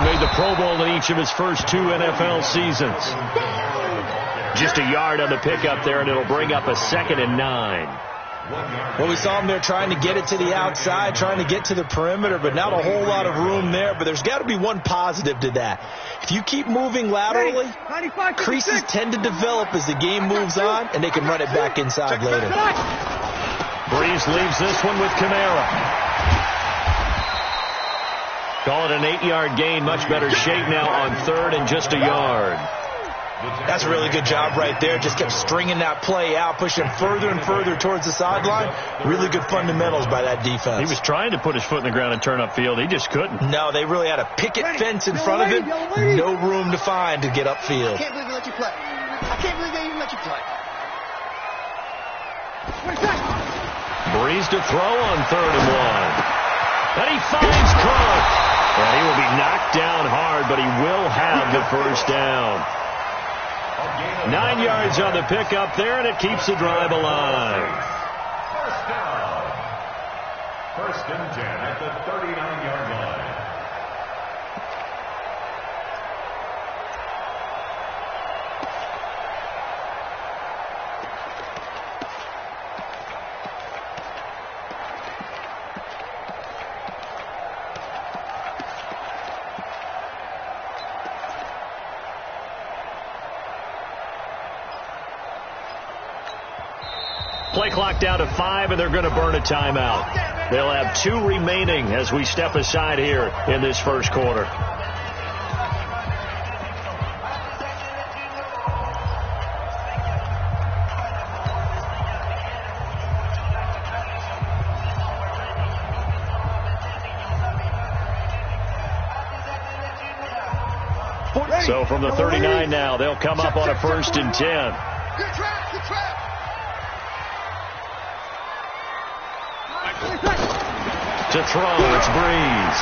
made the Pro Bowl in each of his first 2 NFL seasons. Just a yard on the pickup there, and it'll bring up a 2nd and 9. Well, we saw him there trying to get it to the outside, trying to get to the perimeter, but not a whole lot of room there. But there's got to be one positive to that. If you keep moving laterally, creases tend to develop as the game moves on, and they can run it back inside later. Breeze leaves this one with Kamara. Call it an 8-yard gain. Much better shape now on 3rd and just a yard. That's a really good job right there. Just kept stringing that play out, pushing further and further towards the sideline. Really good fundamentals by that defense. He was trying to put his foot in the ground and turn upfield. He just couldn't. No, they really had a picket fence in front of him. No room to find to get upfield. I can't believe they let you play. I can't believe they even let you play. Breeze to throw on 3rd and 1. And he finds Cook. Well, he will be knocked down hard, but he will have the first down. 9 yards on the pickup there, and it keeps the drive alive. First down. 1st and 10 at the 39-yard line. Play clock down to 5, and they're going to burn a timeout. They'll have 2 remaining as we step aside here in this first quarter. So from the 39 now, they'll come up on a 1st and 10. Good trap, good trap. To throw, it's Breeze.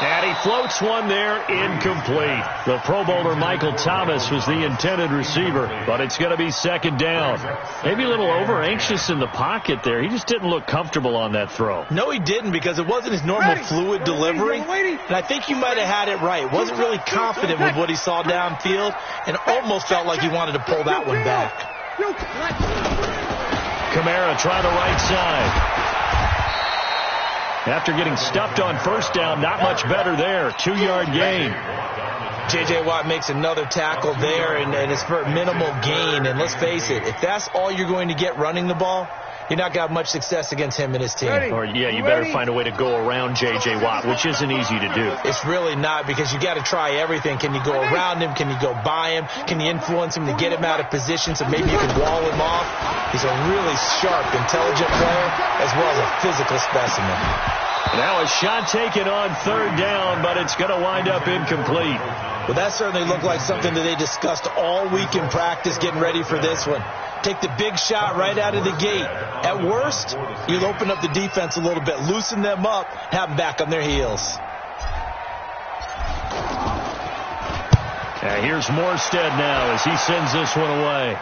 And he floats one there, incomplete. The Pro Bowler Michael Thomas was the intended receiver, but it's going to be 2nd down. Maybe a little over-anxious in the pocket there. He just didn't look comfortable on that throw. No, he didn't, because it wasn't his normal fluid delivery. And I think you might have had it right. Wasn't really confident with what he saw downfield, and almost felt like he wanted to pull that one back. Kamara try the right side. After getting stuffed on 1st down, not much better there. 2-yard gain. J.J. Watt makes another tackle there, and it's for minimal gain. And let's face it, if that's all you're going to get running the ball, you're not got much success against him and his team. Or, yeah, you better find a way to go around J.J. Watt, which isn't easy to do. It's really not, because you got to try everything. Can you go around him? Can you go by him? Can you influence him to get him out of position so maybe you can wall him off? He's a really sharp, intelligent player, as well as a physical specimen. Now a shot taken on 3rd down, but it's going to wind up incomplete. Well, that certainly looked like something that they discussed all week in practice getting ready for this one. Take the big shot right out of the gate. At worst, you'll open up the defense a little bit, loosen them up, have them back on their heels. Here's Morstead now as he sends this one away.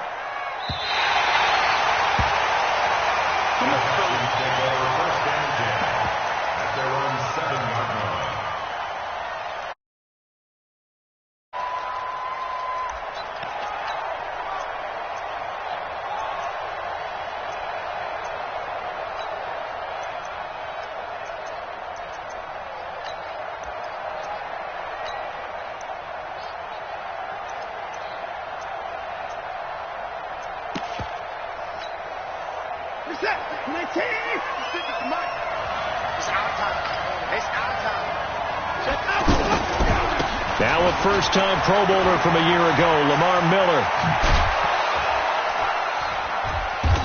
Now a first-time Pro Bowler from a year ago, Lamar Miller.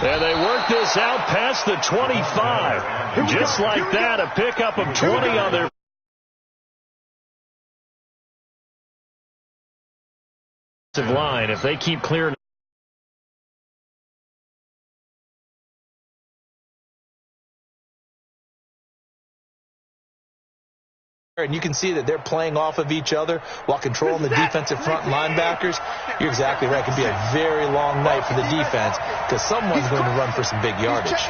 And they work this out past the 25. Just like that, a pickup of 20 on their line. If they keep clearing. And you can see that they're playing off of each other while controlling the defensive front linebackers. You're exactly right. It could be a very long night for the defense because someone's going to run for some big yardage.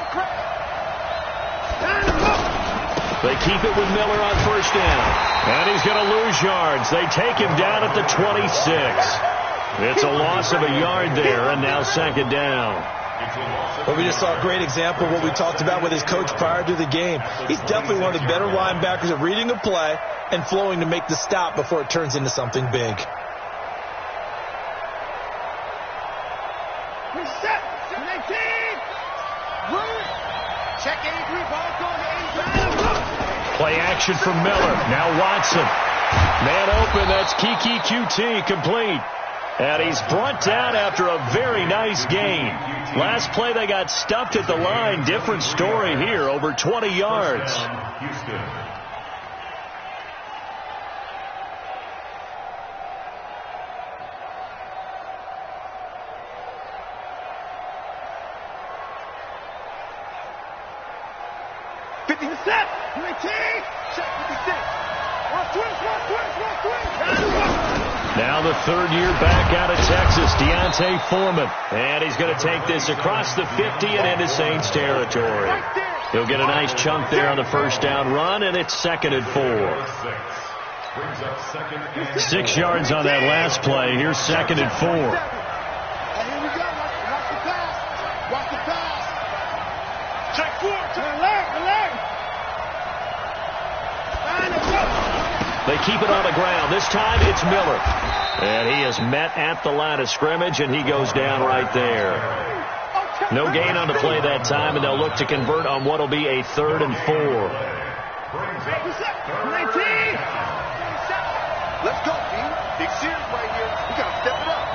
They keep it with Miller on first down. And he's going to lose yards. They take him down at the 26. It's a loss of a yard there, and now second down. Well, we just saw a great example of what we talked about with his coach prior to the game. He's definitely one of the better linebackers at reading a play and flowing to make the stop before it turns into something big. Play action from Miller. Now Watson. Man open. That's Kiki QT complete. And he's brought down after a very nice gain. Last play they got stuffed at the line. Different story here. Over 20 yards. Houston. Now the third year back out of Texas, Deontay Foreman. And he's going to take this across the 50 and into Saints territory. He'll get a nice chunk there on the first down run, and it's 2nd and 4. 6 yards on that last play. Here's 2nd and 4. Here we go. Watch the pass. Watch the pass. Check 4. Relax. They keep it on the ground. This time it's Miller. And he is met at the line of scrimmage, and he goes down right there. No gain on the play that time, and they'll look to convert on what will be a 3rd and 4. Let's go, team. Big series right here. We got to step it up.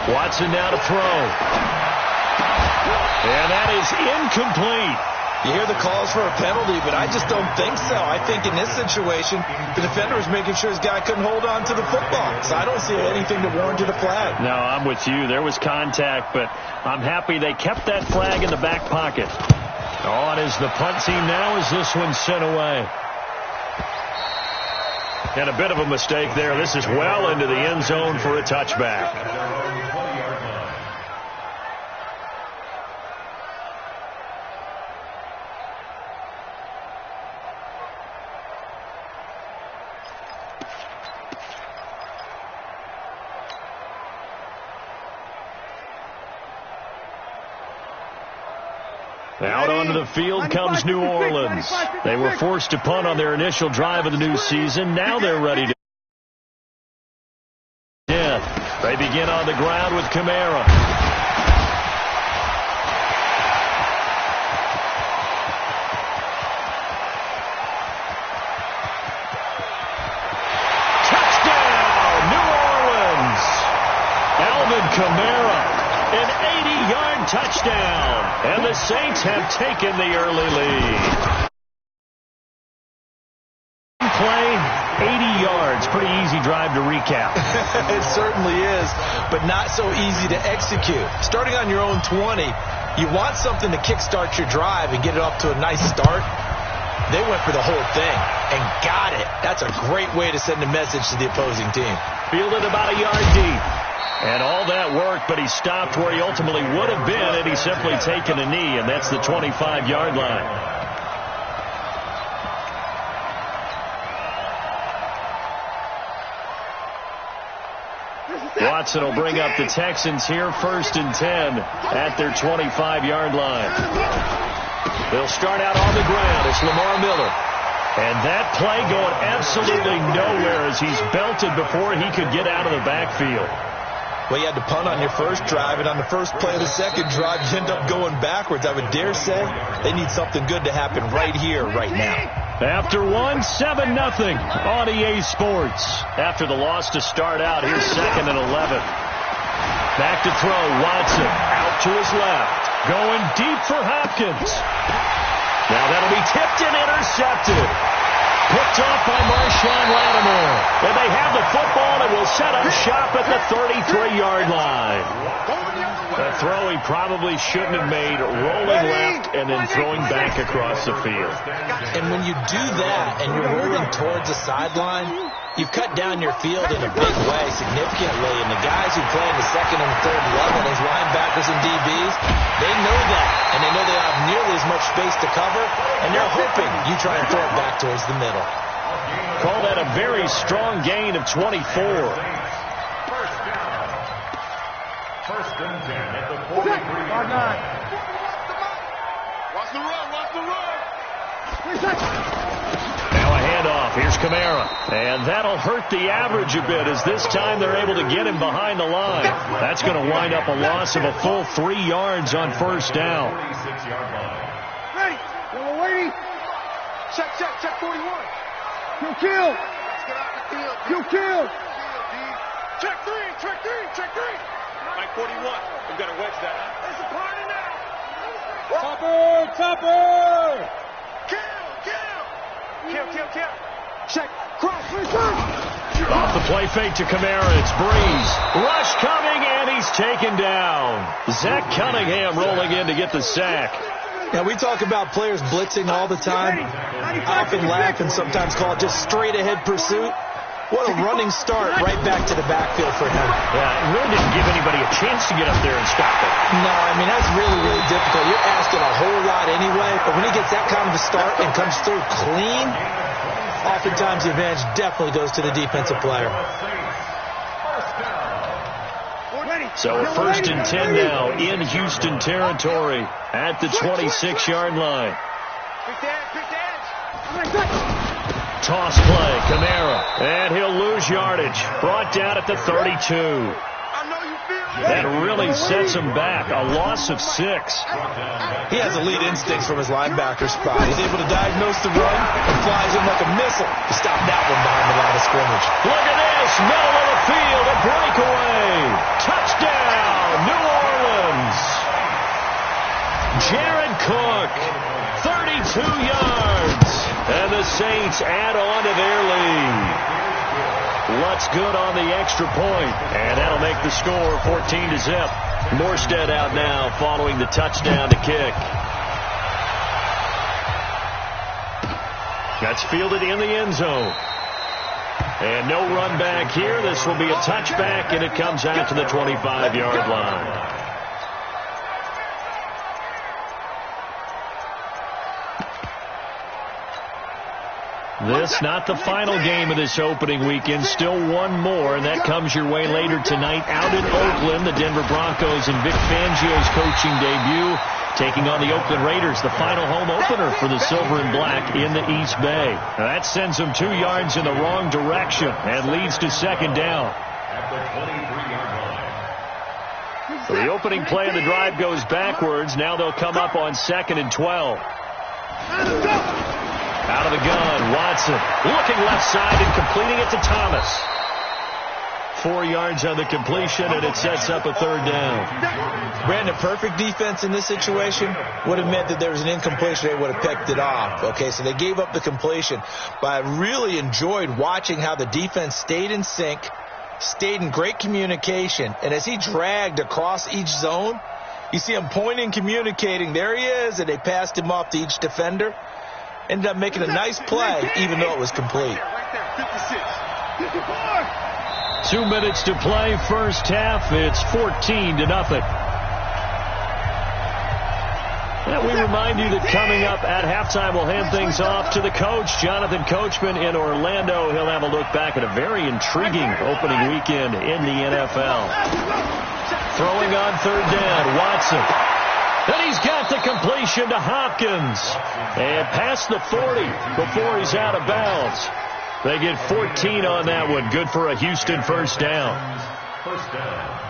Watson now to throw. And that is incomplete. You hear the calls for a penalty, but I just don't think so. I think in this situation, the defender was making sure his guy couldn't hold on to the football. So I don't see anything to warrant a flag. No, I'm with you. There was contact, but I'm happy they kept that flag in the back pocket. On is the punt team now as this one's sent away. And a bit of a mistake there. This is well into the end zone for a touchback. Out onto the field comes New Orleans. They were forced to punt on their initial drive of the new season. Now they're ready to. They begin on the ground with Kamara. Touchdown, New Orleans. Alvin Kamara. An 80-yard touchdown, and the Saints have taken the early lead. Play, 80 yards, pretty easy drive to recap. It certainly is, but not so easy to execute. Starting on your own 20, you want something to kickstart your drive and get it off to a nice start. They went for the whole thing and got it. That's a great way to send a message to the opposing team. Fielded about a yard deep. And all that work, but he stopped where he ultimately would have been had he simply taken a knee, and that's the 25-yard line. Watson will bring up the Texans here 1st and 10 at their 25-yard line. They'll start out on the ground. It's Lamar Miller. And that play going absolutely nowhere as he's belted before he could get out of the backfield. Well, you had to punt on your first drive, and on the first play of the second drive, you end up going backwards. I would dare say they need something good to happen right here, right now. After 7-0 on EA Sports. After the loss to start out, here's 2nd and 11. Back to throw, Watson out to his left. Going deep for Hopkins. Now that'll be tipped and intercepted. Picked off by Marshawn Lattimore. And they have the football and will set up shop at the 33-yard line. A throw he probably shouldn't have made, rolling left and then throwing back across the field. And when you do that and you're rolling towards the sideline, You've cut down your field in a big way, significantly, and the guys who play in the second and third level, those linebackers and DBs, they know that, and they know they don't have nearly as much space to cover, and they're hoping you try and throw it back towards the middle. Call that a very strong gain of 24. First down. First and 10 at the 43-yard line. Watch the run, watch the run. Now a handoff. Here's Kamara. And that'll hurt the average a bit as this time they're able to get him behind the line. That's going to wind up a loss of a full 3 yards on first down. 46-yard line. Ready. Go away. Check 41. You kill. You kill. Check three. Mike 41. We've got to wedge that. It's a party now. Topper. Kill. Check. Cross. Off the play fake to Kamara. It's Breeze. Rush coming, and he's taken down. Zach Cunningham rolling in to get the sack. Now, we talk about players blitzing all the time. I often laugh and sometimes call it just straight-ahead pursuit. What a running start right back to the backfield for him. Yeah, it really didn't give anybody a chance to get up there and stop it. No, I mean, that's really, really difficult. You're asking a whole lot anyway, but when he gets that kind of a start and comes through clean, oftentimes the advantage definitely goes to the defensive player. So a first and 10 now in Houston territory at the 26-yard line. Toss play, Kamara, and he'll lose yardage. Brought down at the 32. That really sets him back. A loss of 6. He has elite instincts from his linebacker spot. He's able to diagnose the run and flies in like a missile to stop that one behind the line of scrimmage. Look at this, middle of the field, a breakaway. Touchdown, New Orleans. Jared Cook, 32 yards. And the Saints add on to their lead. Lutz good on the extra point, and that'll make the score 14-0. Morstead out now following the touchdown to kick. That's fielded in the end zone. And no run back here. This will be a touchback, and it comes out to the 25-yard line. This not the final game of this opening weekend. Still one more, and that comes your way later tonight out in Oakland. The Denver Broncos and Vic Fangio's coaching debut taking on the Oakland Raiders, the final home opener for the Silver and Black in the East Bay. Now that sends them 2 yards in the wrong direction and leads to second down. At the 23-yard line. So the opening play of the drive goes backwards. Now they'll come up on 2nd and 12. Out of the gun, Watson looking left side and completing it to Thomas. 4 yards on the completion, and it sets up a third down. Brandon, perfect defense in this situation would have meant that there was an incompletion. They would have picked it off. Okay, so they gave up the completion. But I really enjoyed watching how the defense stayed in sync, stayed in great communication, and as he dragged across each zone, you see him pointing, communicating. There he is, and they passed him off to each defender. Ended up making a nice play, even though it was complete. 2 minutes to play, first half. It's 14-0. And we remind you that coming up at halftime, we'll hand things off to the coach, Jonathan Coachman in Orlando. He'll have a look back at a very intriguing opening weekend in the NFL. Throwing on third down, Watson. And he's got the completion to Hopkins. And past the 40 before he's out of bounds. They get 14 on that one. Good for a Houston first down. First down.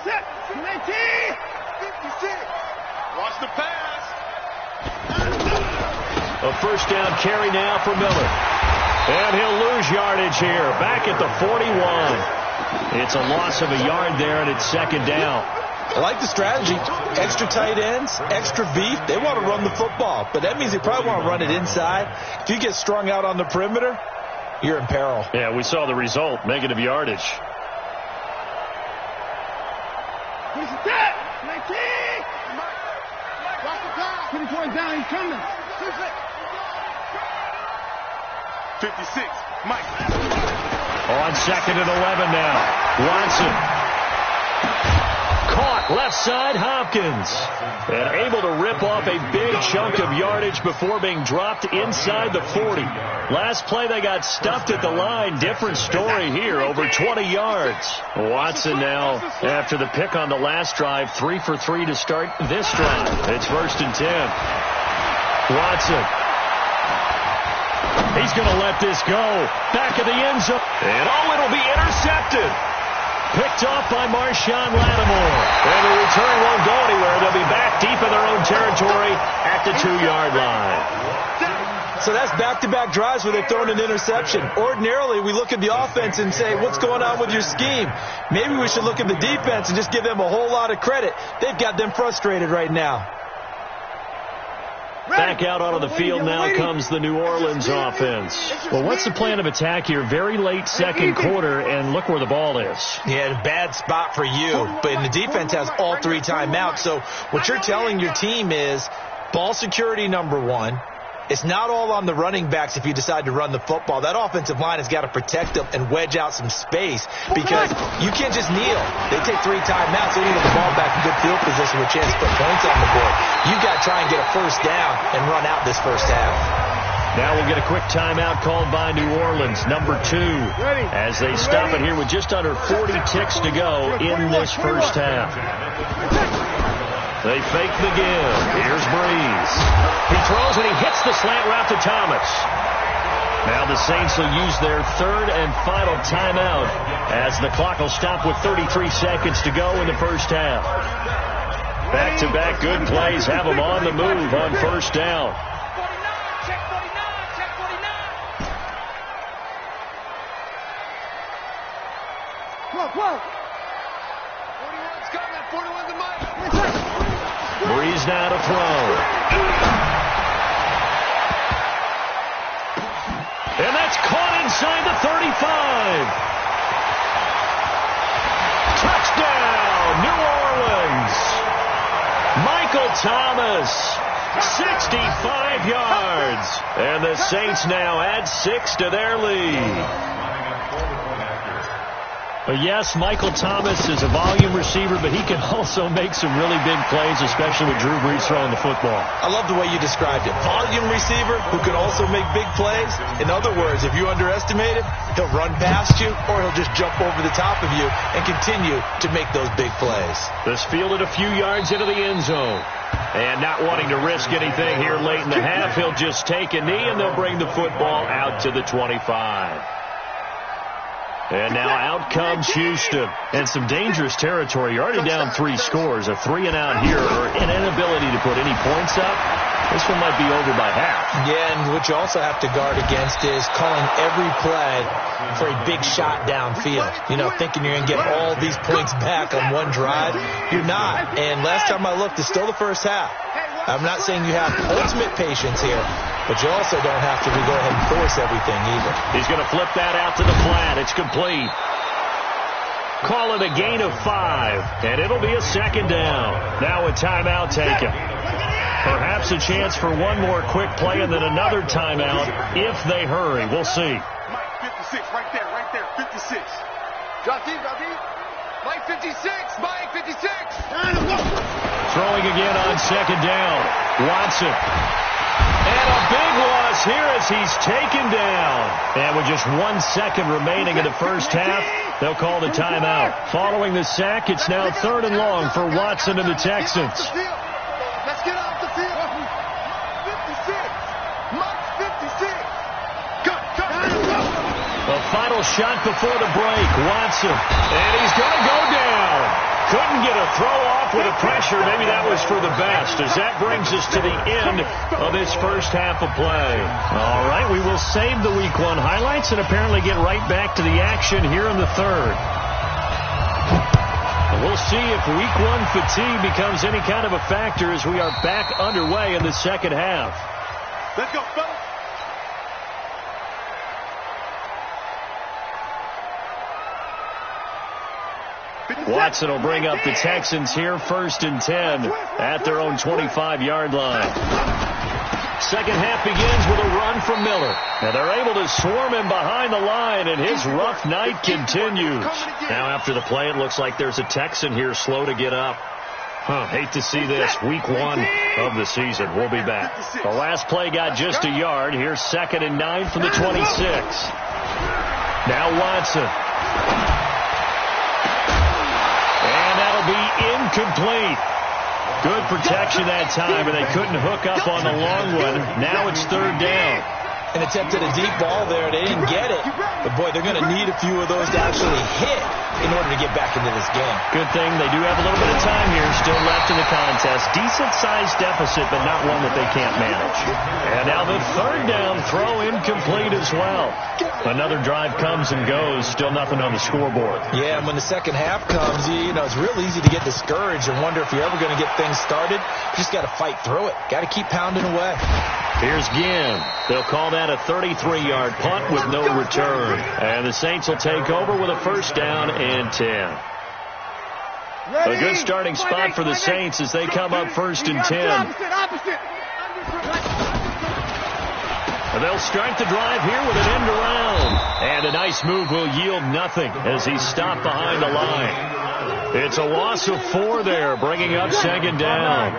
Set. 19. 56. Watch the pass. A first down carry now for Miller. And he'll lose yardage here. Back at the 41. It's a loss of a yard there, and it's second down. I like the strategy. Extra tight ends, extra beef. They want to run the football, but that means they probably want to run it inside. If you get strung out on the perimeter, you're in peril. Yeah, we saw the result, negative yardage. Push it down. 19. 24 down, he's coming. 56. Mike. On 2nd and 11 now. Watson. Caught left side, Hopkins. And able to rip off a big chunk of yardage before being dropped inside the 40. Last play they got stuffed at the line. Different story here, over 20 yards. Watson now, after the pick on the last drive, 3 for 3 to start this drive. It's 1st and 10. Watson. He's going to let this go. Back of the end zone. And it'll be intercepted. Picked off by Marshawn Lattimore. And the return won't go anywhere. They'll be back deep in their own territory at the 2-yard line. So that's back-to-back drives where they've thrown an interception. Ordinarily, we look at the offense and say, what's going on with your scheme? Maybe we should look at the defense and just give them a whole lot of credit. They've got them frustrated right now. Back out onto the field now comes the New Orleans offense. Well, what's the plan of attack here? Very late second quarter, and look where the ball is. Yeah, a bad spot for you. But the defense has all 3 timeouts. So what you're telling your team is ball security number 1. It's not all on the running backs if you decide to run the football. That offensive line has got to protect them and wedge out some space because you can't just kneel. They take 3 timeouts. They need to get the ball back in good field position with a chance to put points on the board. You've got to try and get a first down and run out this first half. Now we'll get a quick timeout called by New Orleans, number 2, as they stop it here with just under 40 ticks to go in this first half. They fake the give. Here's Breeze. He throws and he hits the slant route to Thomas. Now the Saints will use their 3rd and final timeout as the clock will stop with 33 seconds to go in the first half. Back-to-back good plays have them on the move on first down. Breeze now to throw. And that's caught inside the 35. Touchdown, New Orleans. Michael Thomas, 65 yards. And the Saints now add 6 to their lead. But yes, Michael Thomas is a volume receiver, but he can also make some really big plays, especially with Drew Brees throwing the football. I love the way you described it. Volume receiver who can also make big plays. In other words, if you underestimate him, he'll run past you or he'll just jump over the top of you and continue to make those big plays. This fielded a few yards into the end zone. And not wanting to risk anything here late in the half, he'll just take a knee and they'll bring the football out to the 25. And now out comes Houston. And some dangerous territory. You're already down 3 scores. A 3-and-out here or an inability to put any points up. This one might be over by half. Yeah, and what you also have to guard against is calling every play for a big shot downfield. You know, thinking you're going to get all these points back on one drive. You're not. And last time I looked, it's still the first half. I'm not saying you have ultimate patience here, but you also don't have to go ahead and force everything either. He's going to flip that out to the flat. It's complete. Call it a gain of 5, and it'll be a 2nd down. Now a timeout taken. Perhaps a chance for one more quick play and then another timeout if they hurry. We'll see. Mike 56, right there, 56. Drop deep. Mike 56, Mike 56. Throwing again on 2nd down. Watson. And a big loss here as he's taken down. And with just 1 second remaining in the first half, they'll call the timeout. Following the sack, it's now 3rd and long for Watson and the Texans. Let's get off the field. 56. Mike 56. Go. A final shot before the break. Watson. And he's going to go down. Couldn't get a throw off with the pressure. Maybe that was for the best, as that brings us to the end of this first half of play. All right, we will save the Week 1 highlights and apparently get right back to the action here in the 3rd. We'll see if Week 1 fatigue becomes any kind of a factor as we are back underway in the 2nd half. Let's go, fellas. Watson will bring up the Texans here, 1st and 10 at their own 25-yard line. Second half begins with a run from Miller. And they're able to swarm him behind the line, and his rough night continues. Now after the play, it looks like there's a Texan here slow to get up. Hate to see this. Week 1 of the season. We'll be back. The last play got just a yard. Here's 2nd and 9 from the 26. Now Watson. And that'll be incomplete. Good protection that time, but they couldn't hook up on the long one. Now it's 3rd down. An attempt at a deep ball there. They didn't get it. But, boy, they're going to need a few of those to actually hit in order to get back into this game. Good thing they do have a little bit of time here still left in the contest. Decent-sized deficit, but not one that they can't manage. And now the 3rd down throw incomplete as well. Another drive comes and goes. Still nothing on the scoreboard. Yeah, and when the second half comes, you know, it's real easy to get discouraged and wonder if you're ever going to get things started. You just got to fight through it. Got to keep pounding away. Here's Ginn. They'll call that a 33-yard punt with no return. And the Saints will take over with a 1st down and 10. A good starting spot for the Saints as they come up 1st and 10. And they'll start the drive here with an end around. And a nice move will yield nothing as he's stopped behind the line. It's a loss of 4 there, bringing up 2nd down.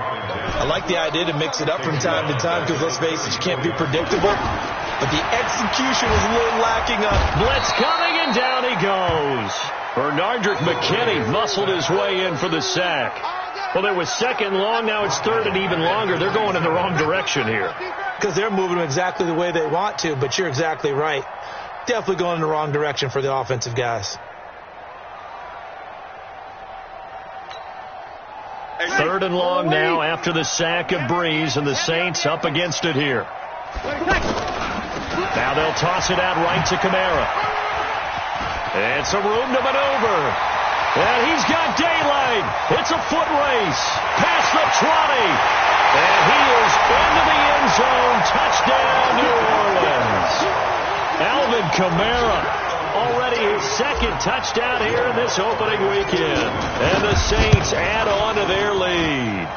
I like the idea to mix it up from time to time because, let's face it, you can't be predictable. But the execution was a little lacking up. Blitz coming, and down he goes. Bernardrick McKinney muscled his way in for the sack. Well, there was 2nd long. Now it's 3rd and even longer. They're going in the wrong direction here. Because they're moving exactly the way they want to, but you're exactly right. Definitely going in the wrong direction for the offensive guys. 3rd and long now after the sack of Breeze, and the Saints up against it here. Now they'll toss it out right to Kamara. And some room to maneuver. And he's got daylight. It's a foot race. Past the 20. And he is into the end zone. Touchdown, New Orleans. Alvin Kamara. Already his 2nd touchdown here in this opening weekend. And the Saints add on to their lead.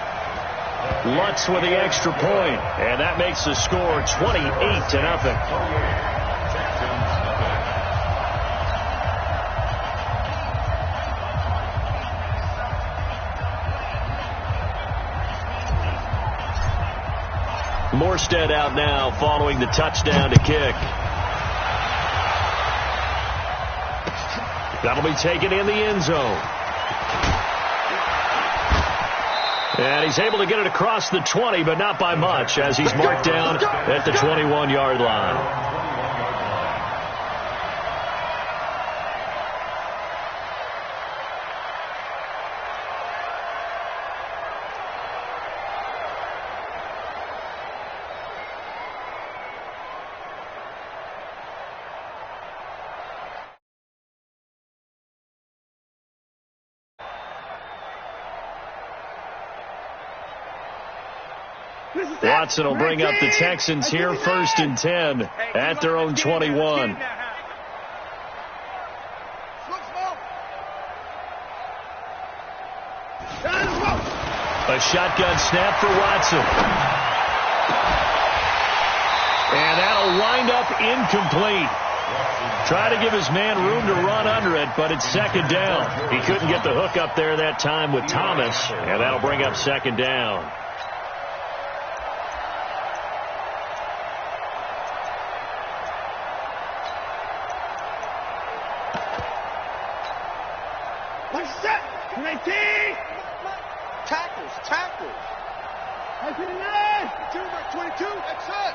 Lutz with the extra point. And that makes the score 28-0. Morstead out now following the touchdown to kick. That'll be taken in the end zone. And he's able to get it across the 20, but not by much, as he's marked down at the 21-yard line. Watson will bring up the Texans here, 1st and 10 at their own 21. A shotgun snap for Watson. And that'll wind up incomplete. Try to give his man room to run under it, but it's 2nd down. He couldn't get the hook up there that time with Thomas, and that'll bring up 2nd down. Tackles. 22, Mike 22. That's it.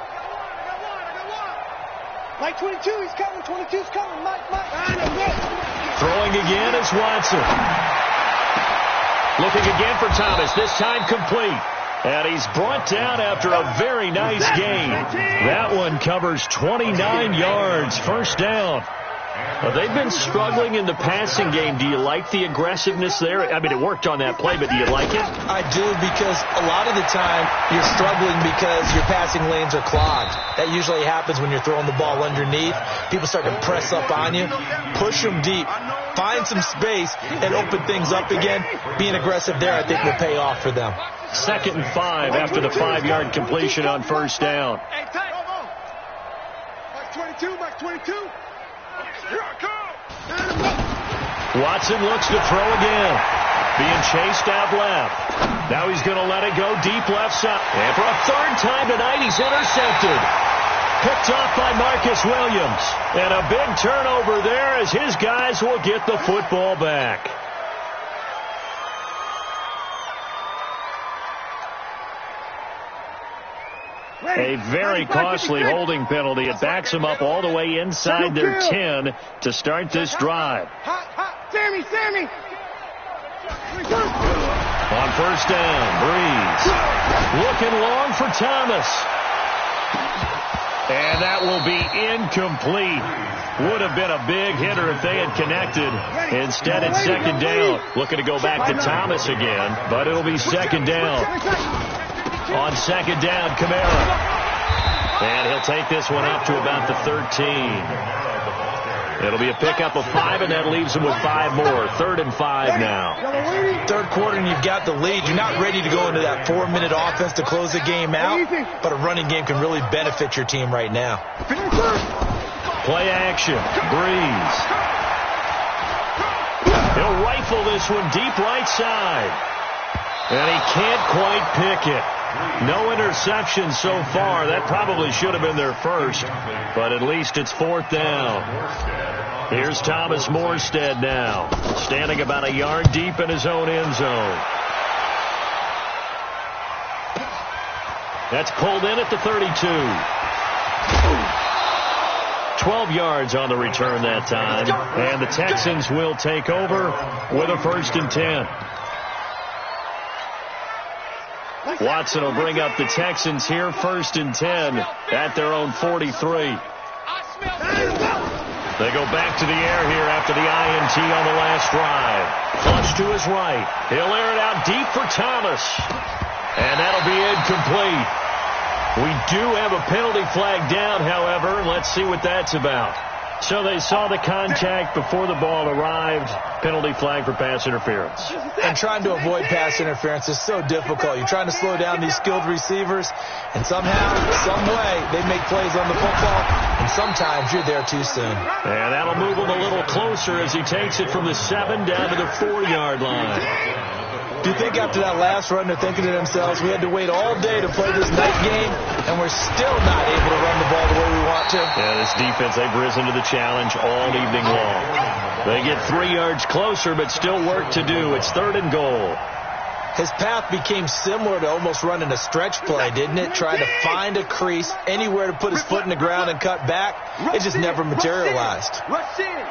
Mike 22, he's coming. 22's coming. Mike. Throwing again is Watson. Looking again for Thomas. This time complete. And he's brought down after a very nice gain. That one covers 29 yards. 1st down. Well, they've been struggling in the passing game. Do you like the aggressiveness there? I mean, it worked on that play, but do you like it? I do, because a lot of the time you're struggling because your passing lanes are clogged. That usually happens when you're throwing the ball underneath. People start to press up on you. Push them deep. Find some space and open things up again. Being aggressive there, I think, will pay off for them. 2nd and 5 after the 5-yard completion on first down. Hey, tight. Mike 22, Mike 22. Here I come. Watson looks to throw again. Being chased out left. Now he's going to let it go deep left side. And for a 3rd time tonight, he's intercepted. Picked off by Marcus Williams. And a big turnover there as his guys will get the football back. A very costly holding penalty. It backs them up all the way inside their 10 to start this drive. Sammy! On first down, Breeze. Looking long for Thomas. And that will be incomplete. Would have been a big hitter if they had connected. Instead, it's 2nd down. Looking to go back to Thomas again, but it'll be 2nd down. On 2nd down, Kamara. And he'll take this one up to about the 13. It'll be a pickup of 5, and that leaves him with 5 more. 3rd and 5 now. 3rd quarter, and you've got the lead. You're not ready to go into that 4-minute offense to close the game out, but a running game can really benefit your team right now. Play action. Breeze. He'll rifle this one deep right side. And he can't quite pick it. No interception so far. That probably should have been their first, but at least it's 4th down. Here's Thomas Morstead now, standing about a yard deep in his own end zone. That's pulled in at the 32. 12 yards on the return that time, and the Texans will take over with a 1st and 10. Watson will bring up the Texans here, 1st and 10 at their own 43. They go back to the air here after the INT on the last drive. Flush to his right. He'll air it out deep for Thomas. And that'll be incomplete. We do have a penalty flag down, however. Let's see what that's about. So they saw the contact before the ball arrived. Penalty flag for pass interference. And trying to avoid pass interference is so difficult. You're trying to slow down these skilled receivers, and somehow, some way, they make plays on the football, and sometimes you're there too soon. And that'll move him a little closer as he takes it from the 7 down to the 4-yard line. Do you think after that last run they're thinking to themselves, we had to wait all day to play this night game, and we're still not able to run the ball the way we want to? Yeah, this defense, they've risen to the challenge all evening long. They get 3 yards closer, but still work to do. It's 3rd and goal. His path became similar to almost running a stretch play, didn't it? Trying to find a crease, anywhere to put his foot in the ground and cut back. It just never materialized. Rush in.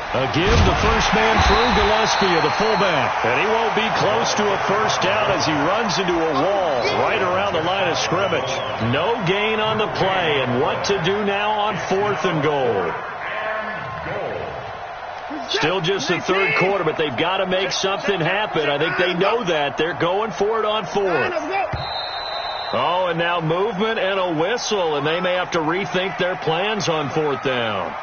Again, the first man through, Gillespie, the fullback. And he won't be close to a 1st down as he runs into a wall right around the line of scrimmage. No gain on the play, and what to do now on 4th and goal. Still just the 3rd quarter, but they've got to make something happen. I think they know that. They're going for it on 4th. Oh, and now movement and a whistle, and they may have to rethink their plans on 4th down.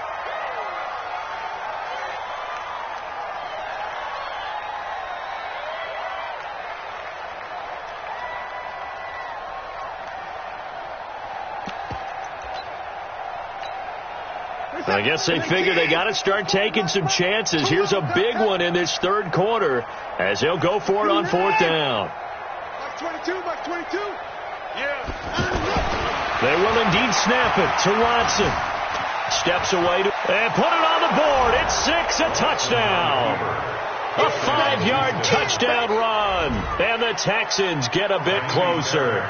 I guess they figure they got to start taking some chances. Here's a big one in this 3rd quarter as they'll go for it on 4th down. Mike 22, Mike 22. Yeah. They will indeed snap it to Watson. Steps away and put it on the board. It's 6, a touchdown. A 5-yard touchdown run. And the Texans get a bit closer.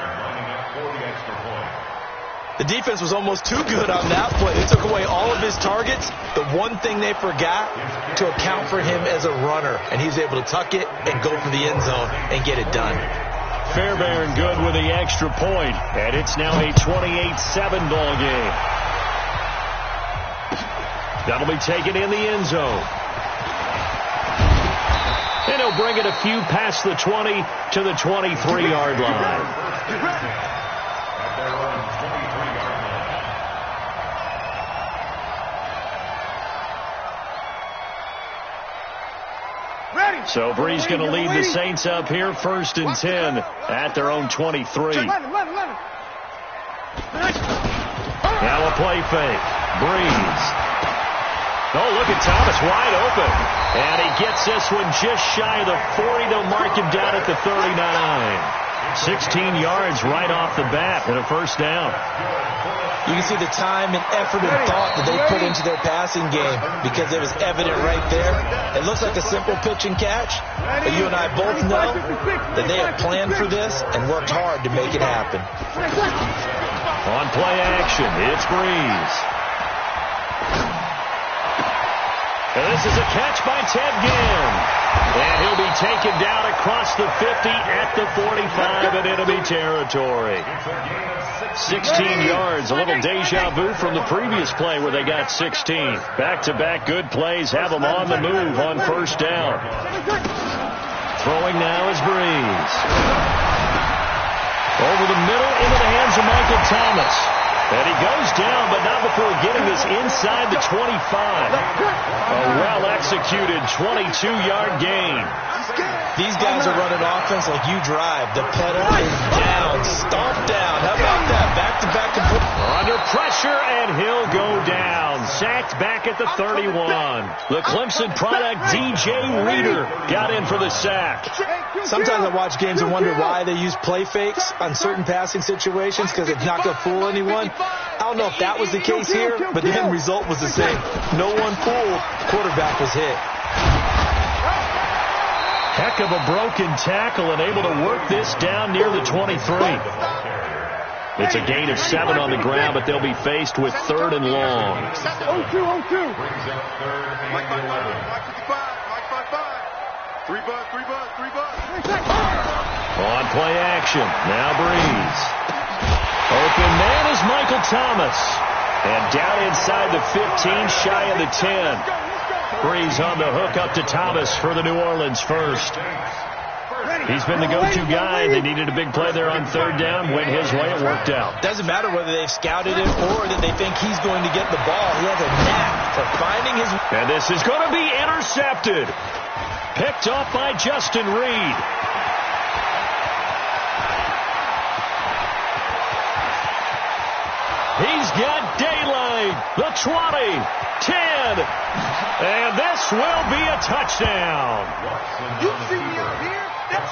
The defense was almost too good on that play. They took away all of his targets. The one thing they forgot, to account for him as a runner. And he's able to tuck it and go for the end zone and get it done. Fairbairn good with the extra point, and it's now a 28-7 ball game. That'll be taken in the end zone. And he'll bring it a few past the 20 to the 23-yard line. So Bree's going to lead the Saints up here, 1st and 10 at their own 23. Now a play fake. Breeze. Oh, look at Thomas wide open. And he gets this one just shy of the 40. They'll mark him down at the 39. 16 yards right off the bat and a first down. You can see the time and effort and thought that they put into their passing game because it was evident right there. It looks like a simple pitch and catch, but you and I both know that they have planned for this and worked hard to make it happen. On play action, it's Breeze. And this is a catch by Ted Ginn. And he'll be taken down across the 50 at the 45 in enemy territory. 16 yards, a little deja vu from the previous play where they got 16. Back-to-back good plays have them on the move on first down. Throwing now is Breeze. Over the middle into the hands of Michael Thomas. And he goes down, but not before getting this inside the 25. A well-executed 22-yard gain. These guys are running offense like you drive. The pedal is down, stomped down. How about that? Back-to-back. Under pressure, and he'll go down. Sacked back at the 31. The Clemson product, DJ Reader, got in for the sack. Sometimes I watch games and wonder why they use play fakes on certain passing situations because it's not going to fool anyone. I don't know if that was the case here, but the end result was the same. No one fooled. Quarterback was hit. Heck of a broken tackle and able to work this down near the 23. It's a gain of 7 on the ground, but they'll be faced with 3rd and long. 0-2. Mike 55. Three bud. On play action, now Breeze. Open man is Michael Thomas. And down inside the 15, shy of the 10. Breeze on the hook up to Thomas for the New Orleans first. He's been the go-to guy. They needed a big play there on 3rd down. Went his way. It worked out. Doesn't matter whether they've scouted it or that they think he's going to get the ball. He has a knack for finding his... And this is going to be intercepted. Picked off by Justin Reed. He's got daylight. The 20, 10, and this will be a touchdown. You see me out here?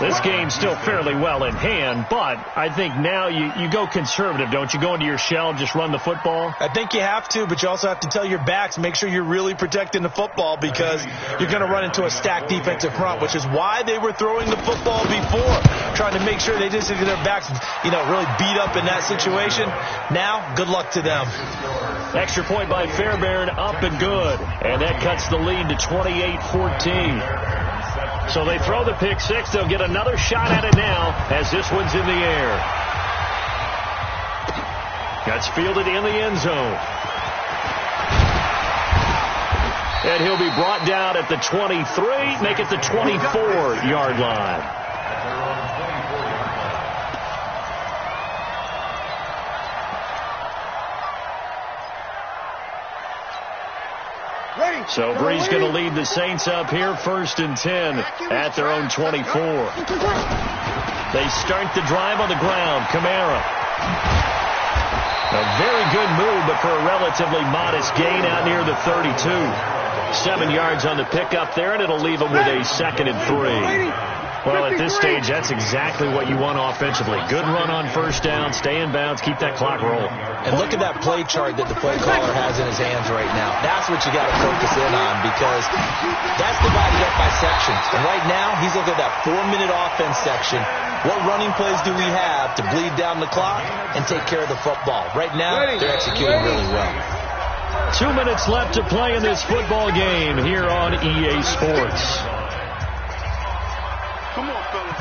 This game's still fairly well in hand, but I think now you go conservative, don't you? Go into your shell and just run the football? I think you have to, but you also have to tell your backs, make sure you're really protecting the football because you're going to run into a stacked defensive front, which is why they were throwing the football before, trying to make sure they didn't get their backs, really beat up in that situation. Now, good luck to them. Extra point by Fairbairn, up and good. And that cuts the lead to 28-14. So they throw the pick six. They'll get another shot at it now as this one's in the air. That's fielded in the end zone. And he'll be brought down at the 23, make it the 24-yard line. So Bree's going to lead the Saints up here, 1st and 10 at their own 24. They start the drive on the ground. Kamara. A very good move, but for a relatively modest gain out near the 32. 7 yards on the pickup there, and it'll leave them with a 2nd and 3. Well, at this stage, that's exactly what you want offensively. Good run on first down, stay in bounds, keep that clock rolling. And look at that play chart that the play caller has in his hands right now. That's what you got to focus in on because that's divided up by sections. And right now, he's looking at that 4-minute offense section. What running plays do we have to bleed down the clock and take care of the football? Right now, they're executing really well. 2 minutes left to play in this football game here on EA Sports. Come on, fellas.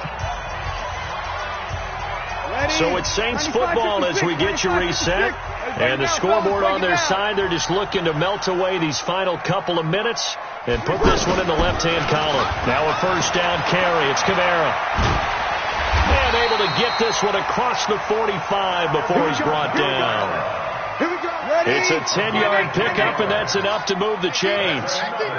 So it's Saints football as we get you reset. And the scoreboard on their side, they're just looking to melt away these final couple of minutes and put this one in the left-hand column. Now a first down carry. It's Kamara. And able to get this one across the 45 before he's brought down. It's a 10-yard pickup, and that's enough to move the chains.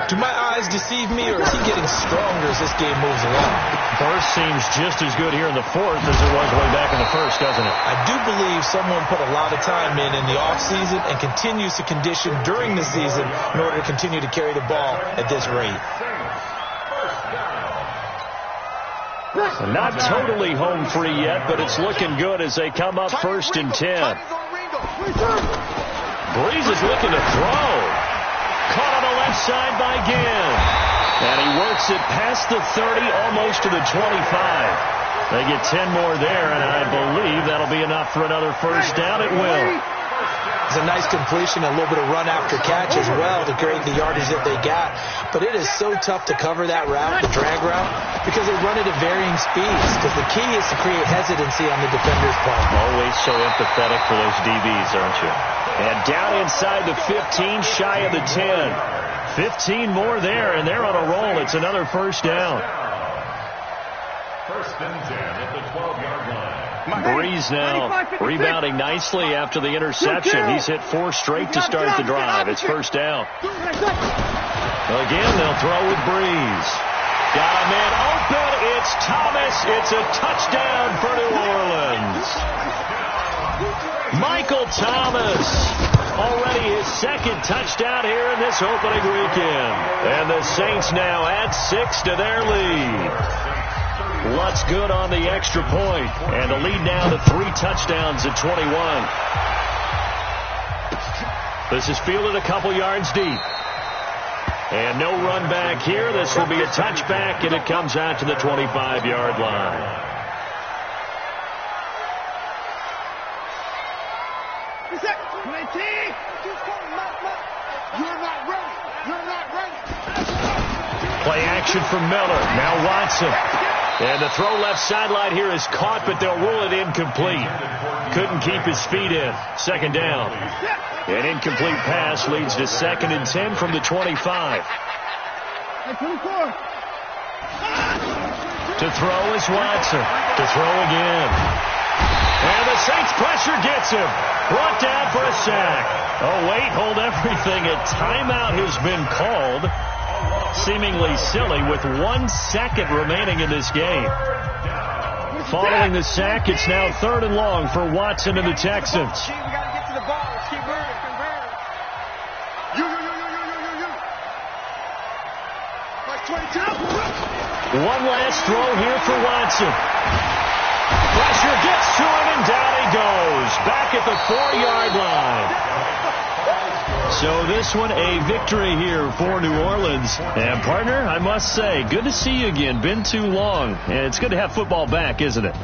Do my eyes deceive me, or is he getting stronger as this game moves along? First seems just as good here in the fourth as it was way back in the first, doesn't it? I do believe someone put a lot of time in the offseason and continues to condition during the season in order to continue to carry the ball at this rate. Not totally home free yet, but it's looking good as they come up 1st and 10. Breeze is looking to throw. Caught on the left side by Ginn. And he works it past the 30, almost to the 25. They get 10 more there, and I believe that'll be enough for another first down. It will. It's a nice completion, a little bit of run after catch as well to create the yardage that they got. But it is so tough to cover that route, the drag route, because they run it at varying speeds. Because the key is to create hesitancy on the defender's part. Always so empathetic for those DBs, aren't you? And down inside the 15, shy of the 10. 15 more there, and they're on a roll. It's another first down. 1st and 10 at the 12-yard line. Breeze now rebounding nicely after the interception. He's hit 4 straight to start the drive. It's first down. Again, they'll throw with Breeze. Got a man open. It's Thomas. It's a touchdown for New Orleans. Michael Thomas. Already his 2nd touchdown here in this opening weekend. And the Saints now add 6 to their lead. Lutz good on the extra point, and the lead now to 3 touchdowns at 21. This is fielded a couple yards deep. And no run back here. This will be a touchback, and it comes out to the 25-yard line. Play action from Miller. Now Watson. And the throw left sideline here is caught, but they'll rule it incomplete. Couldn't keep his feet in. 2nd down. An incomplete pass leads to 2nd and 10 from the 25. To throw is Watson. To throw again. And the Saints pressure gets him. Brought down for a sack. Oh, wait, hold everything. A timeout has been called. Seemingly silly with 1 second remaining in this game. Following the sack, it's now 3rd and long for Watson and the Texans. One last throw here for Watson. Pressure gets to him, and down he goes. Back at the 4-yard line. So this one a victory here for New Orleans. And, partner, I must say, good to see you again. Been too long. And it's good to have football back, isn't it?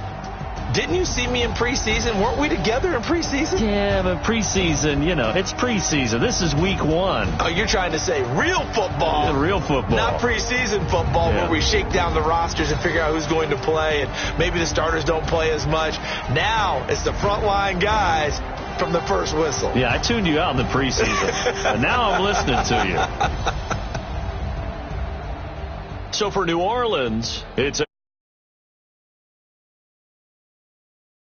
Didn't you see me in preseason? Weren't we together in preseason? Yeah, but preseason, you know, it's preseason. This is week 1. Oh, you're trying to say real football. Real football. Not preseason football where we shake down the rosters and figure out who's going to play, and maybe the starters don't play as much. Now it's the frontline guys from the first whistle. Yeah, I tuned you out in the preseason. And now I'm listening to you. So for New Orleans, it's a